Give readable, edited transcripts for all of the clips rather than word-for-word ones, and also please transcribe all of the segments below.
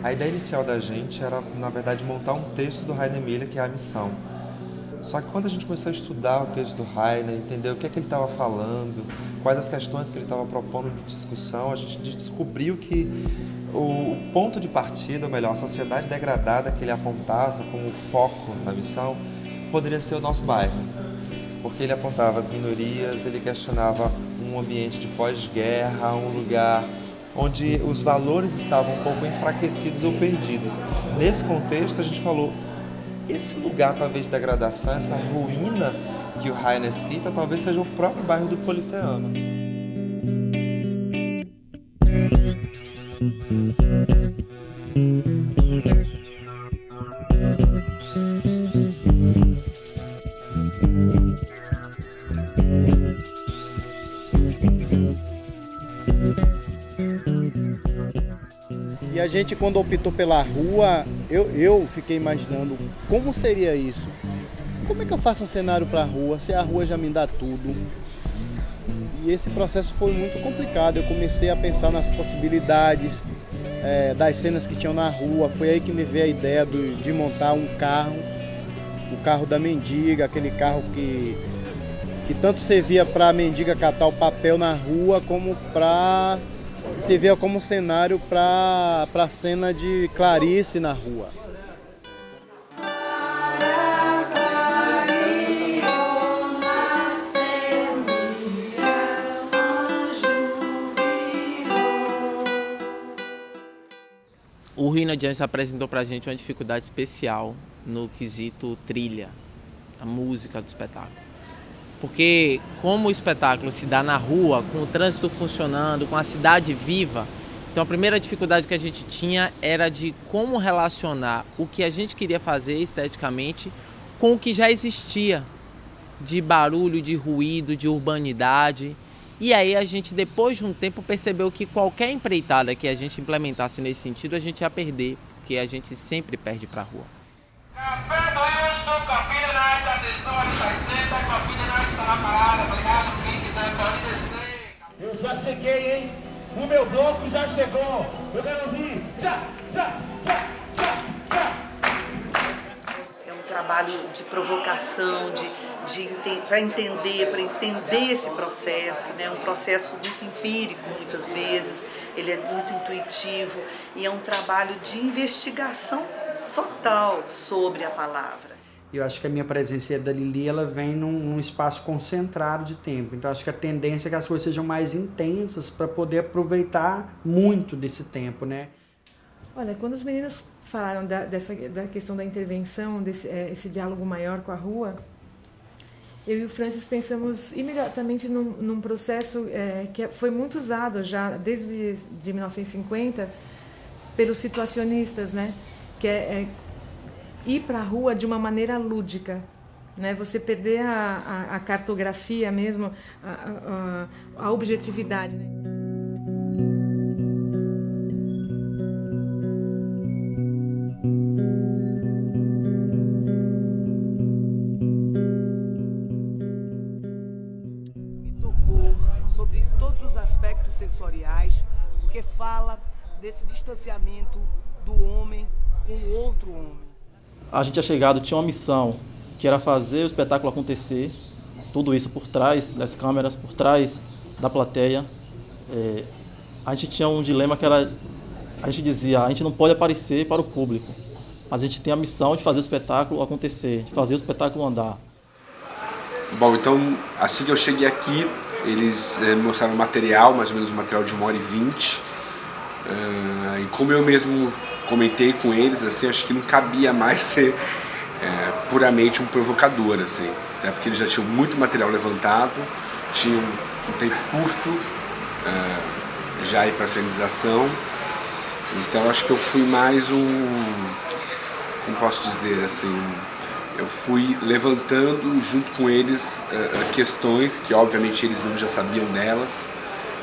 A ideia inicial da gente era, na verdade, montar um texto do Rainer Miller, que é a missão. Só que quando a gente começou a estudar o texto do Rainer, entender o que é que ele estava falando, quais as questões que ele estava propondo de discussão, a gente descobriu que o ponto de partida, ou melhor, a sociedade degradada que ele apontava como foco na missão, poderia ser o nosso bairro. Porque ele apontava as minorias, ele questionava um ambiente de pós-guerra, um lugar onde os valores estavam um pouco enfraquecidos ou perdidos. Nesse contexto, a gente falou, esse lugar talvez de degradação, essa ruína que o Rainer cita, talvez seja o próprio bairro do Politeama. E a gente, quando optou pela rua, eu fiquei imaginando como seria isso. Como é que eu faço um cenário para a rua, se a rua já me dá tudo? E esse processo foi muito complicado. Eu comecei a pensar nas possibilidades das cenas que tinham na rua. Foi aí que me veio a ideia de montar um carro, o carro da mendiga, aquele carro que tanto servia para a mendiga catar o papel na rua, como para servia como cenário para a cena de Clarice na rua. O Rino Adiante apresentou pra gente uma dificuldade especial no quesito trilha, a música do espetáculo. Porque como o espetáculo se dá na rua, com o trânsito funcionando, com a cidade viva, então a primeira dificuldade que a gente tinha era de como relacionar o que a gente queria fazer esteticamente com o que já existia de barulho, de ruído, de urbanidade. E aí a gente, depois de um tempo, percebeu que qualquer empreitada que a gente implementasse nesse sentido, a gente ia perder, porque a gente sempre perde pra rua. Café do Wilson, café da noite, atenção, ali vai sentar, café da noite tá na parada, tá ligado? Quem quiser pode descer. Eu já cheguei, hein? O meu bloco já chegou. Eu quero ouvir. É um trabalho de provocação, para entender esse processo, né? Um processo muito empírico muitas vezes, ele é muito intuitivo e é um trabalho de investigação total sobre a palavra. Eu acho que a minha presença da Lili, ela vem num espaço concentrado de tempo, então acho que a tendência é que as coisas sejam mais intensas para poder aproveitar muito desse tempo, né? Olha, quando os meninos falaram da questão da intervenção, esse diálogo maior com a rua, eu e o Francis pensamos imediatamente num processo que foi muito usado já desde 1950 pelos situacionistas, né? Que é ir para a rua de uma maneira lúdica, né? Você perder a cartografia mesmo, a objetividade, né? Sobre todos os aspectos sensoriais, porque fala desse distanciamento do homem com o outro homem. A gente tinha chegado, tinha uma missão, que era fazer o espetáculo acontecer, tudo isso por trás das câmeras, por trás da plateia. A gente tinha um dilema que era, a gente dizia, a gente não pode aparecer para o público, mas a gente tem a missão de fazer o espetáculo acontecer, de fazer o espetáculo andar. Bom, então, assim que eu cheguei aqui, eles me mostraram material, mais ou menos um material de 1h20. E como eu mesmo comentei com eles, assim, acho que não cabia mais ser puramente um provocador, assim, até porque eles já tinham muito material levantado, tinham um tempo curto já ir para a finalização. Então acho que eu fui mais como posso dizer, assim, eu fui levantando junto com eles questões que obviamente eles mesmos já sabiam delas,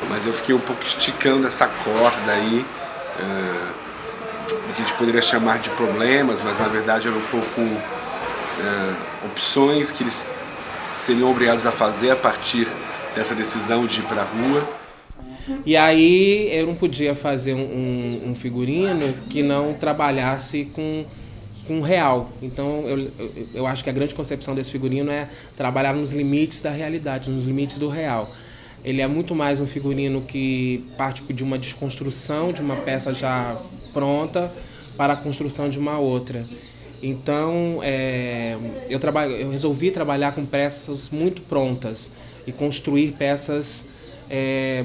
mas eu fiquei um pouco esticando essa corda aí, do que a gente poderia chamar de problemas, mas na verdade eram um pouco opções que eles seriam obrigados a fazer a partir dessa decisão de ir para a rua. E aí eu não podia fazer um figurino que não trabalhasse com real. Então eu acho que a grande concepção desse figurino é trabalhar nos limites da realidade, nos limites do real. Ele é muito mais um figurino que parte de uma desconstrução de uma peça já pronta para a construção de uma outra. Então eu resolvi trabalhar com peças muito prontas e construir peças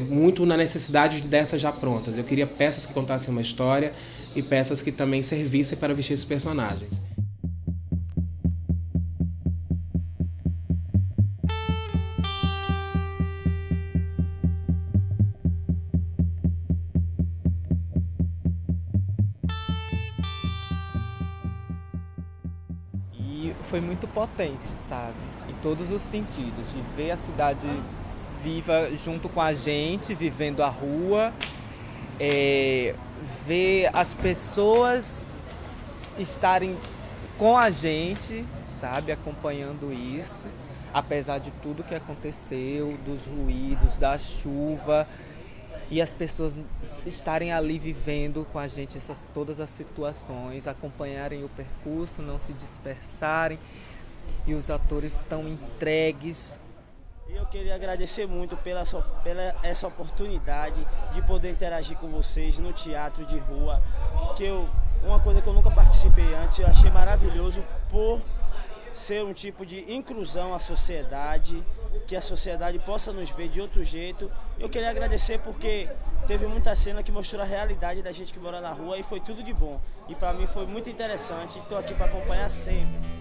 muito na necessidade dessas já prontas. Eu queria peças que contassem uma história e peças que também servissem para vestir esses personagens. E foi muito potente, sabe? Em todos os sentidos, de ver a cidade viva junto com a gente, vivendo a rua, ver as pessoas estarem com a gente, sabe, acompanhando isso, apesar de tudo que aconteceu, dos ruídos, da chuva, e as pessoas estarem ali vivendo com a gente todas as situações, acompanharem o percurso, não se dispersarem, e os atores estão entregues. Eu queria agradecer muito pela essa oportunidade de poder interagir com vocês no teatro de rua, uma coisa que eu nunca participei antes, eu achei maravilhoso por ser um tipo de inclusão à sociedade, que a sociedade possa nos ver de outro jeito. Eu queria agradecer porque teve muita cena que mostrou a realidade da gente que mora na rua e foi tudo de bom. E para mim foi muito interessante e estou aqui para acompanhar sempre.